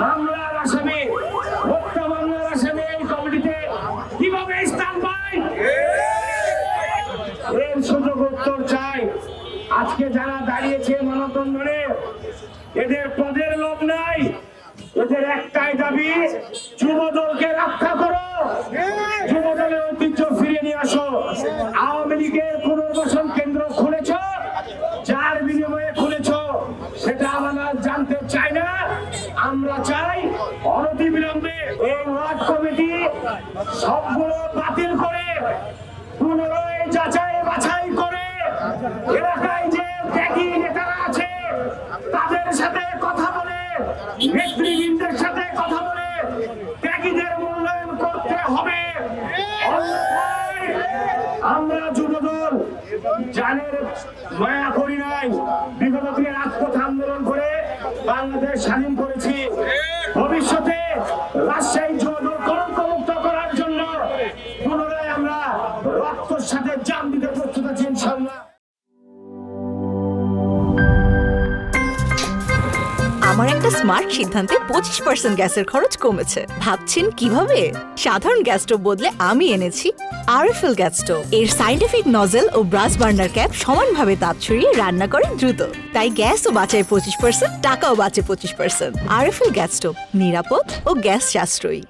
মামলার আসামি, হত্যা মামলার আসামি এই কমিটিতে কিভাবে স্থান পায়? এর সুযোগ উত্তর চাই। আজকে যারা দাঁড়িয়েছে মানববন্ধনে, এদের পদের লোভ নাই, এদের একটাই দাবি, যুবদলকে রক্ষা করো, যুবদলের ঐতিহ্য ফিরিয়ে নিয়ে আসো। আওয়ামী লীগের পুনর্বাসন কেন্দ্র খুলেছ, যার বিনিময়ে খুলেছ সেটা আমরা জানতে চাই না। আমরা চাই অনতিবিলম্বে এই ওয়ার্ড কমিটি সবগুলো বাতিল করে পুনরায় যাচাই বাছাই করে এলাকায় যে ত্যাগী নেতারা আছে তাদের সাথে কথা বলে, নেতৃবৃন্দের সাথে কথা বলে ত্যাগীদের মূল্যায়ন করতে হবে। অন্যথায় আমরা যুবদল জানের মায়া করি নাই, বিগত দিনে রাজপথ আন্দোলন করে বাংলাদেশ স্বাধীন করেছি। ভবিষ্যতে রাজশাহী যুবদল কলঙ্কমুক্ত করার জন্য পুনরায় আমরা রক্তের সাথে জান দিতে প্রস্তুত আছি ইনশাআল্লাহ। আমার একটা স্মার্ট সিদ্ধান্তে 25% গ্যাসের খরচ কমেছে। ভাবছেন কিভাবে? সাধারণ গ্যাস স্টোভ বদলে আমি এনেছি আরএফএল গ্যাস স্টোভ। এর সাইন্টিফিক নজল ও ব্রাস বার্নার ক্যাপ সমানভাবে তাপ ছড়িয়ে রান্না করে দ্রুত, তাই গ্যাসও বাঁচায় 25%, টাকাও বাঁচে 25%। আরএফএল গ্যাস স্টোভ নিরাপদ ও গ্যাস সাশ্রয়ী।